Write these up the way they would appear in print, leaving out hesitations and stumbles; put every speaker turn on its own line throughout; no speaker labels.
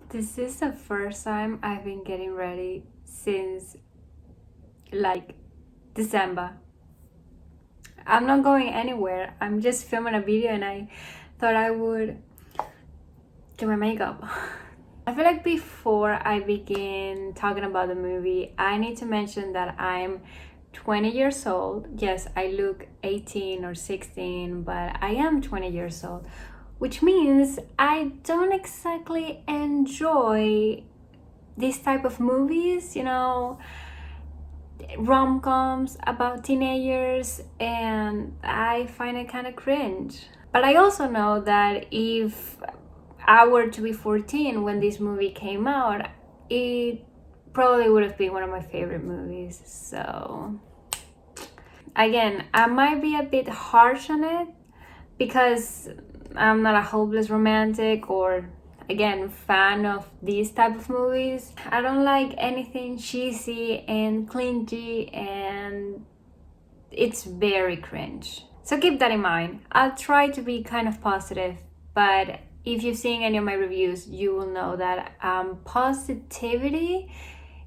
This is the first time I've been getting ready since like December. I'm not going anywhere. I'm just filming a video and I thought I would do my makeup. I feel like before I begin talking about the movie, I need to mention that I'm 20 years old. Yes, I look 18 or 16, but I am 20 years old, which means I don't exactly enjoy these type of movies, rom-coms about teenagers, and I find it kind of cringe. But I also know that if I were to be 14 when this movie came out, it probably would have been one of my favorite movies. So again, I might be a bit harsh on it because I'm not a hopeless romantic or again fan of these type of movies. I don't like anything cheesy and clingy, and it's very cringe. So keep that in mind. I'll try to be kind of positive, but if you've seen any of my reviews, you will know that positivity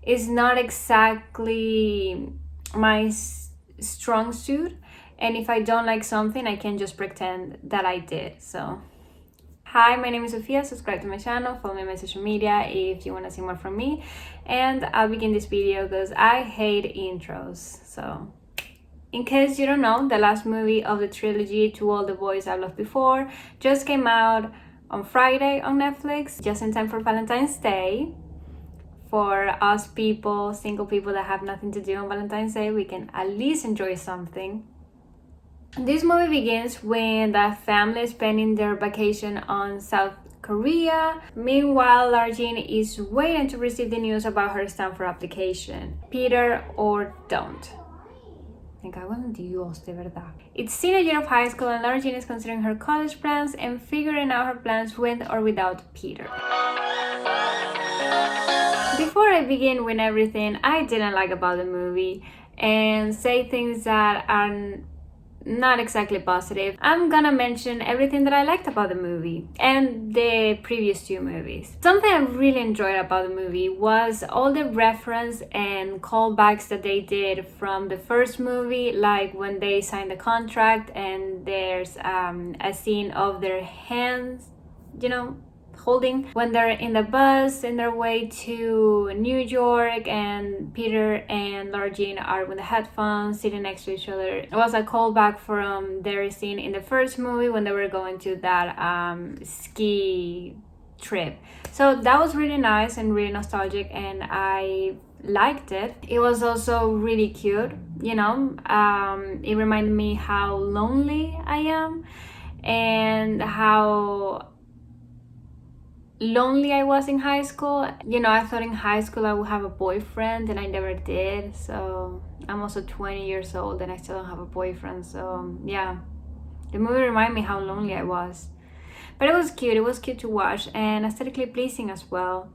is not exactly my strong suit. And if I don't like something, I can just pretend that I did. So hi, my name is Sofia. Subscribe to my channel, follow me on my social media if you want to see more from me. And I'll begin this video because I hate intros. So in case you don't know, the last movie of the trilogy, To All the Boys I Loved Before, just came out on Friday on Netflix, just in time for Valentine's Day. For us people, single people that have nothing to do on Valentine's Day, we can at least enjoy something. This movie begins when the family is spending their vacation on South Korea. Meanwhile, Lara is waiting to receive the news about her Stanford application. Peter or don't. Me cago en Dios, de verdad. It's senior year of high school and Lara is considering her college plans and figuring out her plans with or without Peter. Before I begin with everything I didn't like about the movie and say things that are not exactly positive, I'm gonna mention everything that I liked about the movie and the previous two movies. Something I really enjoyed about the movie was all the reference and callbacks that they did from the first movie, like when they signed the contract and there's a scene of their hands, holding when they're in the bus in their way to New York, and Peter and Lara are with the headphones sitting next to each other. It was a callback from their scene in the first movie when they were going to that ski trip. So that was really nice and really nostalgic, and I liked it. It was also really cute, it reminded me how lonely I am and how lonely I was in high school. I thought in high school I would have a boyfriend and I never did. So I'm also 20 years old and I still don't have a boyfriend. So yeah, the movie reminded me how lonely I was. But it was cute. It was cute to watch and aesthetically pleasing as well,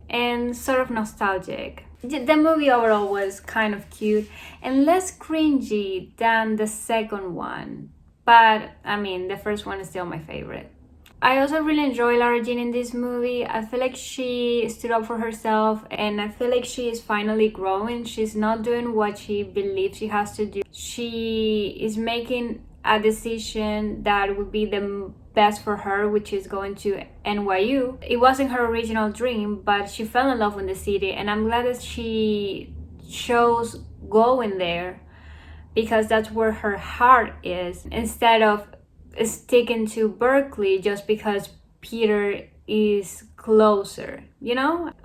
and sort of nostalgic. The movie overall was kind of cute and less cringy than the second one. But I mean, the first one is still my favorite. I also really enjoy Lara in this movie. I feel like she stood up for herself and I feel like she is finally growing. She's not doing what she believes she has to do. She is making a decision that would be the best for her, which is going to NYU. It wasn't her original dream, but she fell in love with the city, and I'm glad that she chose going there because that's where her heart is, instead of sticking to Berkeley just because Peter is closer.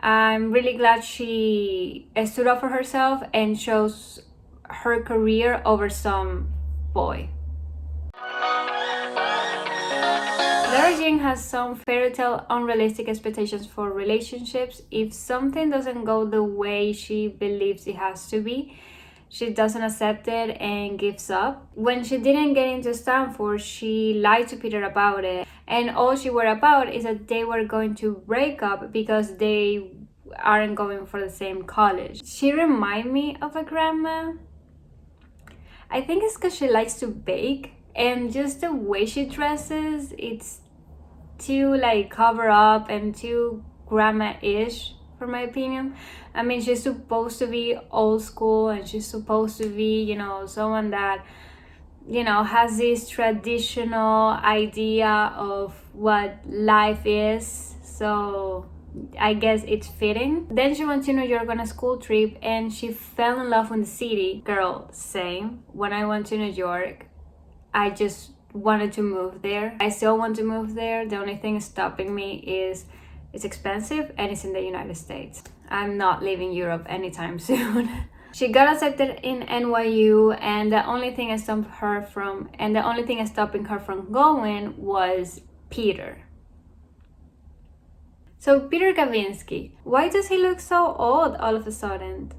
I'm really glad she stood up for herself and chose her career over some boy. Lara has some fairy tale unrealistic expectations for relationships. If something doesn't go the way she believes it has to be, she doesn't accept it and gives up. When she didn't get into Stanford, she lied to Peter about it. And all she worried about is that they were going to break up because they aren't going for the same college. She reminds me of a grandma. I think it's because she likes to bake, and just the way she dresses, it's too cover up and too grandma-ish, for my opinion. I mean, she's supposed to be old school, and she's supposed to be, you know, someone that, you know, has this traditional idea of what life is. So I guess it's fitting. Then she went to New York on a school trip and she fell in love with the city. Girl, same. When I went to New York, I just wanted to move there. I still want to move there. The only thing stopping me is it's expensive and it's in the United States. I'm not leaving Europe anytime soon. She got accepted in NYU, and the only thing stopping her from going was Peter. So Peter Kavinsky, why does he look so old all of a sudden?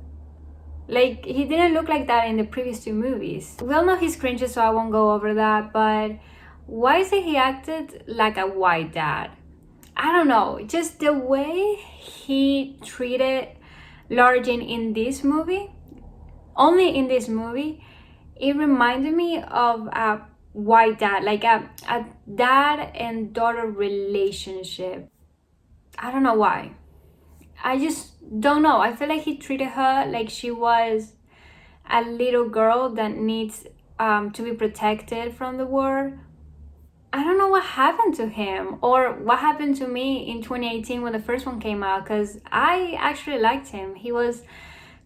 Like, he didn't look like that in the previous two movies. We all know he's cringy, so I won't go over that, but why is it he acted like a white dad? I don't know, just the way he treated Lara in this movie, only in this movie, it reminded me of a white dad, like a dad and daughter relationship. I don't know why. I just don't know. I feel like he treated her like she was a little girl that needs to be protected from the war. I don't know what happened to him, or what happened to me in 2018 when the first one came out, because I actually liked him. He was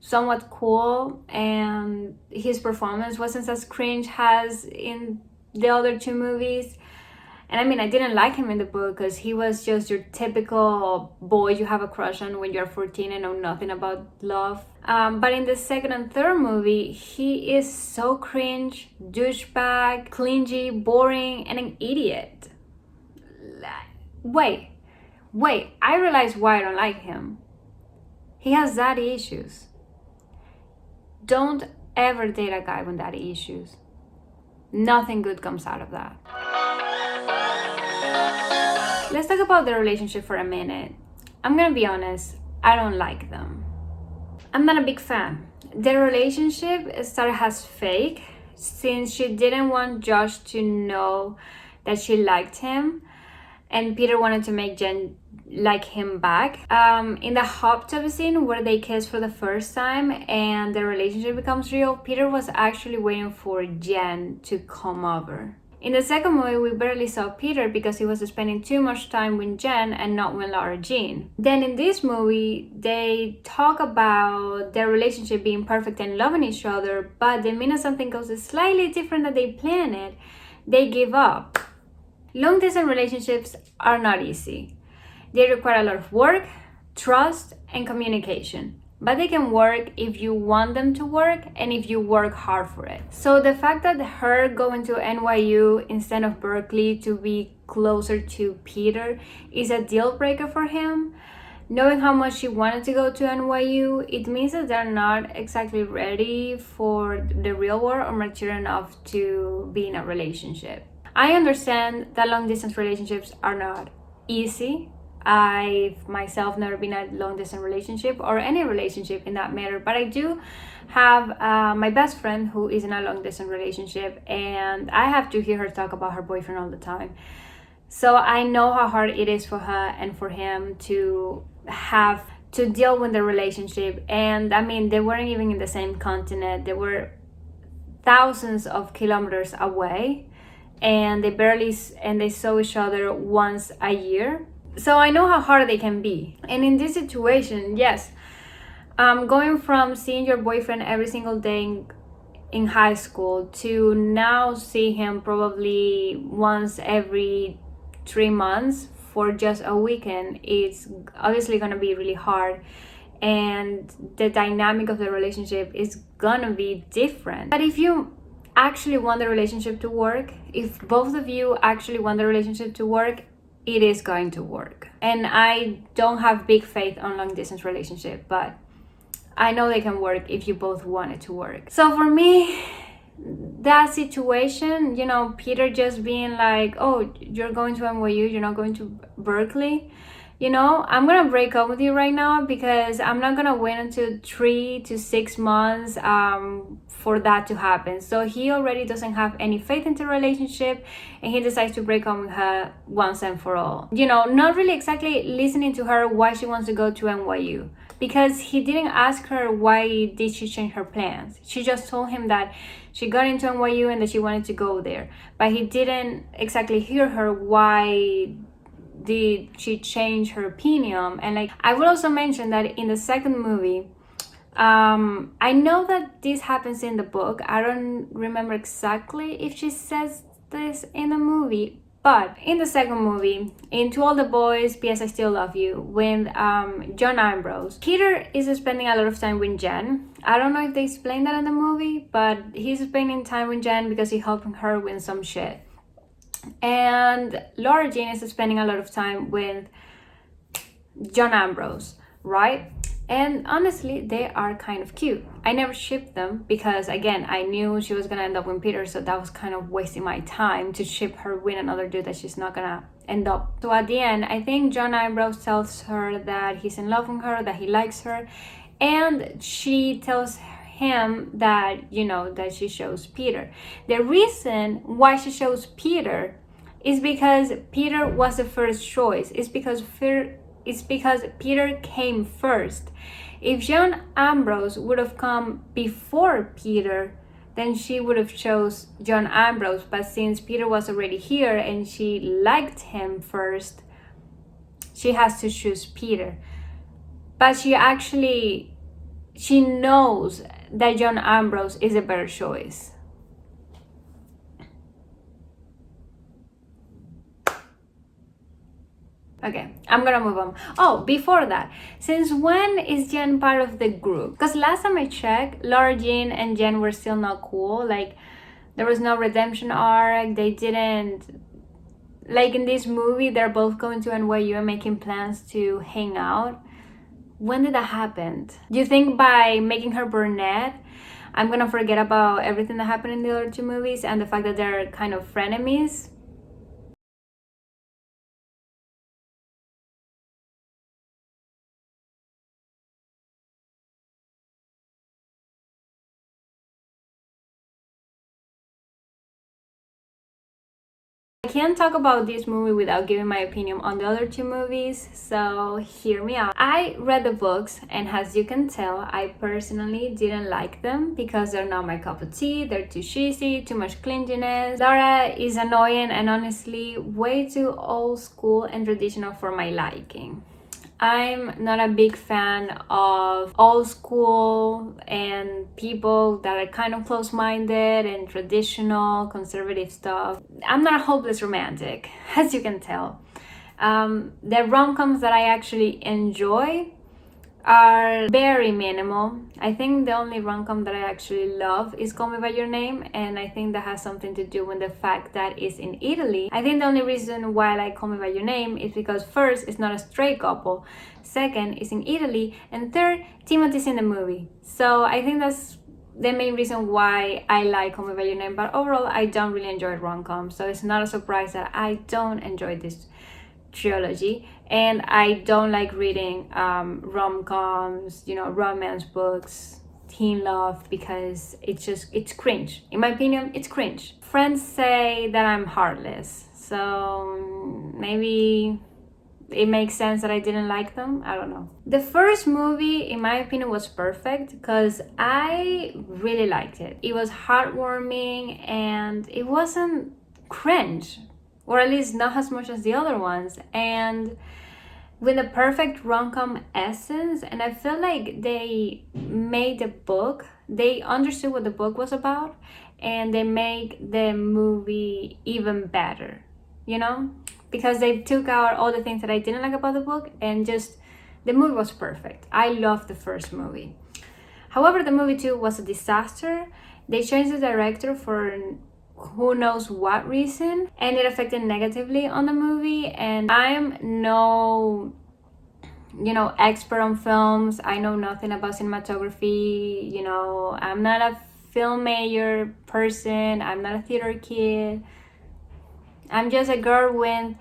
somewhat cool, and his performance wasn't as cringe as in the other two movies. And I mean, I didn't like him in the book because he was just your typical boy you have a crush on when you're 14 and know nothing about love. But in the second and third movie, he is so cringe, douchebag, clingy, boring, and an idiot. Wait, I realize why I don't like him. He has daddy issues. Don't ever date a guy with daddy issues. Nothing good comes out of that. Let's talk about their relationship for a minute. I'm gonna be honest, I don't like them. I'm not a big fan. Their relationship started as fake since she didn't want Josh to know that she liked him, and Peter wanted to make Jen like him back. In the hot tub scene where they kiss for the first time and their relationship becomes real, Peter was actually waiting for Jen to come over. In the second movie, we barely saw Peter because he was spending too much time with Jen and not with Lara Jean. Then in this movie, they talk about their relationship being perfect and loving each other, but the minute something goes slightly different than they planned it, they give up. Long distance relationships are not easy. They require a lot of work, trust, and communication. But they can work if you want them to work and if you work hard for it. So the fact that her going to NYU instead of Berkeley to be closer to Peter is a deal breaker for him. Knowing how much she wanted to go to NYU, it means that they're not exactly ready for the real world or mature enough to be in a relationship. I understand that long distance relationships are not easy. I've myself never been in a long distance relationship or any relationship in that matter, but I do have my best friend who is in a long distance relationship, and I have to hear her talk about her boyfriend all the time. So I know how hard it is for her and for him to have to deal with the relationship. And I mean, they weren't even in the same continent. They were thousands of kilometers away, and they saw each other once a year. So I know how hard they can be. And in this situation, yes, going from seeing your boyfriend every single day in high school to now see him probably once every 3 months for just a weekend, it's obviously gonna be really hard. And the dynamic of the relationship is gonna be different. But if you actually want the relationship to work, if both of you actually want the relationship to work, it is going to work. And I don't have big faith on long distance relationship, but I know they can work if you both want it to work. So for me, that situation, Peter just being like, oh, you're going to NYU, you're not going to Berkeley, you know, I'm gonna break up with you right now because I'm not gonna wait until 3 to 6 months for that to happen. So he already doesn't have any faith into the relationship, and he decides to break up with her once and for all. You know, not really exactly listening to her why she wants to go to NYU, because he didn't ask her why did she change her plans. She just told him that she got into NYU and that she wanted to go there, but he didn't exactly hear her why did she change her opinion. And like, I would also mention that in the second movie, I know that this happens in the book. I don't remember exactly if she says this in the movie, but in the second movie, in To All the Boys, P.S. I Still Love You, with John Ambrose, Peter is spending a lot of time with Jen. I don't know if they explain that in the movie, but he's spending time with Jen because he's helping her with some shit. And Lara Jean is spending a lot of time with John Ambrose, right? And honestly, they are kind of cute. I never shipped them because, again, I knew she was gonna end up with Peter, so that was kind of wasting my time to ship her with another dude that she's not gonna end up. So at the end, I think John Ambrose tells her that he's in love with her, that he likes her, and she tells him that, you know, that she chose Peter. The reason why she chose Peter is because Peter was the first choice. It's because Peter came first. If John Ambrose would have come before Peter, then she would have chose John Ambrose. But since Peter was already here and she liked him first, she has to choose Peter. But she knows that John Ambrose is a better choice. Okay, I'm gonna move on. Oh, before that, since when is Jen part of the group? Because last time I checked, Lara Jean and Jen were still not cool. Like, there was no redemption arc. They didn't, like in this movie, they're both going to NYU and making plans to hang out. When did that happen? Do you think by making her brunette, I'm gonna forget about everything that happened in the other two movies and the fact that they're kind of frenemies? I can't talk about this movie without giving my opinion on the other two movies, so hear me out. I read the books, and as you can tell, I personally didn't like them because they're not my cup of tea. They're too cheesy, too much clinginess. Lara is annoying and honestly way too old school and traditional for my liking. I'm not a big fan of old school and people that are kind of close-minded and traditional, conservative stuff. I'm not a hopeless romantic, as you can tell. The rom-coms that I actually enjoy are very minimal. I think the only rom-com that I actually love is Call Me By Your Name, and I think that has something to do with the fact that it's in Italy. I think the only reason why I like Call Me By Your Name is because first, it's not a straight couple, second, it's in Italy, and third, Timothy's in the movie. So I think that's the main reason why I like Call Me By Your Name, but overall I don't really enjoy rom-coms, so it's not a surprise that I don't enjoy this trilogy. And I don't like reading rom-coms, you know, romance books, teen love, because it's cringe. In my opinion, it's cringe. Friends say that I'm heartless, so maybe it makes sense that I didn't like them. I don't know. The first movie, in my opinion, was perfect because I really liked it. It was heartwarming and it wasn't cringe, or at least not as much as the other ones, and with the perfect rom-com essence. And I feel like they made the book, they understood what the book was about, and they make the movie even better, you know, because they took out all the things that I didn't like about the book, and just the movie was perfect. I loved the first movie. However, the movie 2 was a disaster. They changed the director for who knows what reason, and it affected negatively on the movie. And I'm no, you know, expert on films. I know nothing about cinematography, you know, I'm not a film major person, I'm not a theater kid. I'm just a girl with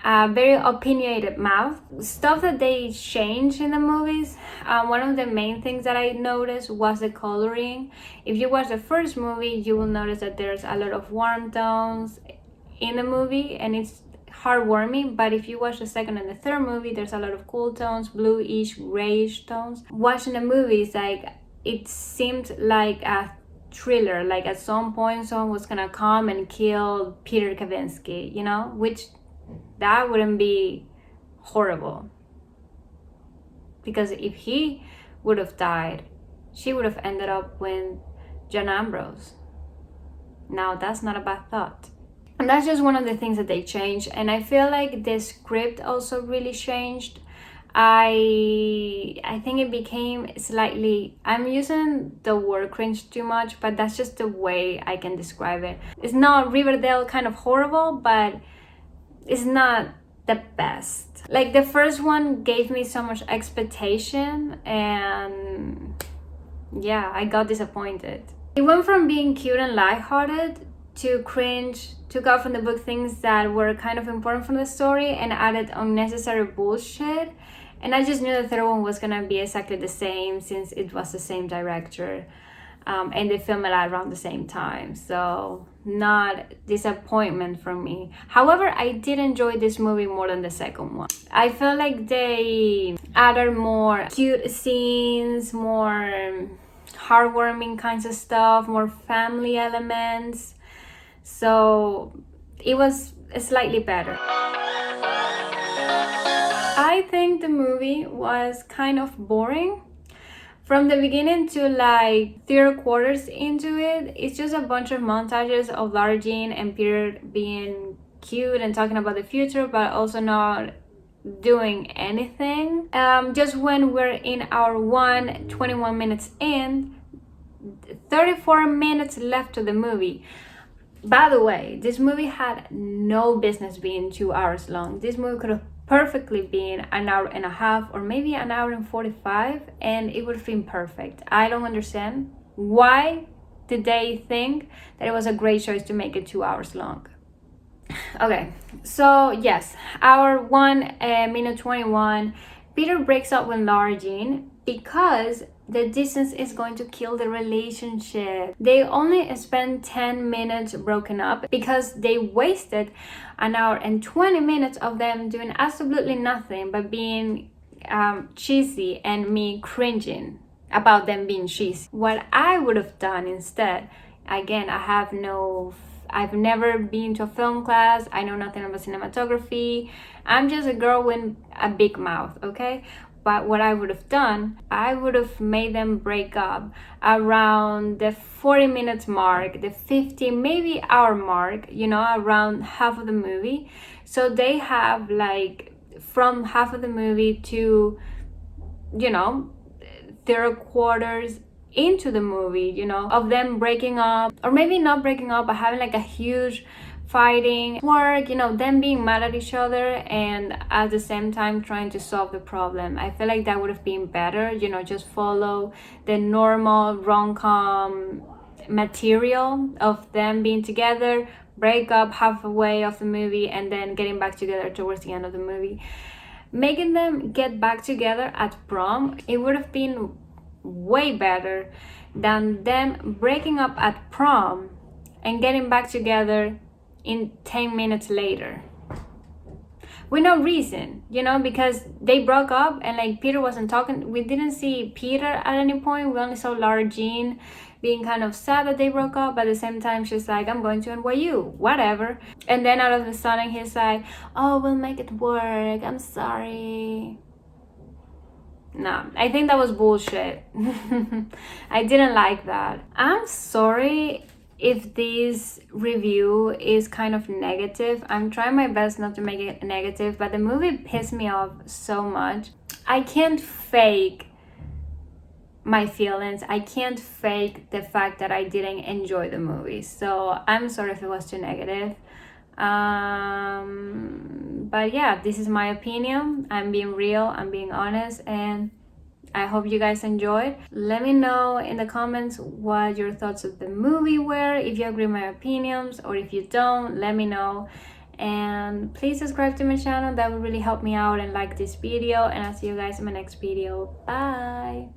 a very opinionated mouth. Stuff that they changed in the movies. One of the main things that I noticed was the coloring. If you watch the first movie, you will notice that there's a lot of warm tones in the movie, and it's heartwarming. But if you watch the second and the third movie, there's a lot of cool tones, bluish, grayish tones. Watching the movies, like, it seemed like a thriller. Like at some point, someone was gonna come and kill Peter Kavinsky, you know, which that wouldn't be horrible, because if he would have died, she would have ended up with John Ambrose. Now that's not a bad thought. And that's just one of the things that they changed. And I feel like the script also really changed. I think it became slightly, I'm using the word cringe too much, but that's just the way I can describe it. It's not Riverdale kind of horrible, but it's not the best. Like the first one gave me so much expectation, and yeah, I got disappointed. It went from being cute and lighthearted to cringe, took out from the book things that were kind of important from the story, and added unnecessary bullshit. And I just knew the third one was gonna be exactly the same, since it was the same director, and they filmed it around the same time. So not disappointment from me. However, I did enjoy this movie more than the second one. I felt like they added more cute scenes, more heartwarming kinds of stuff, more family elements. So it was slightly better. I think the movie was kind of boring. From the beginning to like 3/4 into it, it's just a bunch of montages of Lara Jean and Peter being cute and talking about the future, but also not doing anything. Just when we're in our 21 minutes in, 34 minutes left to the movie. By the way, this movie had no business being 2 hours long. This movie could have perfectly been an hour and a half, or maybe an hour and 45, and it would have been perfect. I don't understand why did they think that it was a great choice to make it 2 hours long. Okay, so yes, hour 1 minute 21, Peter breaks up with Lara Jean because the distance is going to kill the relationship. They only spent 10 minutes broken up because they wasted an hour and 20 minutes of them doing absolutely nothing but being cheesy, and me cringing about them being cheesy. What I would have done instead, again, I've never been to a film class. I know nothing about cinematography. I'm just a girl with a big mouth, okay? But what I would have done, I would have made them break up around the 40 minutes mark, the 50, maybe hour mark, you know, around half of the movie. So they have like from half of the movie to, you know, 3/4 into the movie, you know, of them breaking up, or maybe not breaking up, but having like a huge fighting work, you know, them being mad at each other and at the same time trying to solve the problem. I feel like that would have been better, you know, just follow the normal rom-com material of them being together, break up halfway of the movie, and then getting back together towards the end of the movie. Making them get back together at prom, it would have been way better than them breaking up at prom and getting back together in 10 minutes later with no reason, you know, because they broke up and like Peter wasn't talking. We didn't see Peter at any point. We only saw Lara Jean being kind of sad that they broke up, but at the same time she's like, I'm going to NYU, whatever. And then out of the sudden he's like, oh, we'll make it work, I'm sorry. No, I think that was bullshit. I didn't like that. I'm sorry if this review is kind of negative. I'm trying my best not to make it negative, but the movie pissed me off so much. I can't fake my feelings. I can't fake the fact that I didn't enjoy the movie. So I'm sorry if it was too negative. But yeah, this is my opinion. I'm being real, I'm being honest, and I hope you guys enjoyed. Let me know in the comments what your thoughts of the movie were. If you agree with my opinions, or if you don't, let me know. And please subscribe to my channel, that would really help me out, and like this video, and I'll see you guys in my next video. Bye.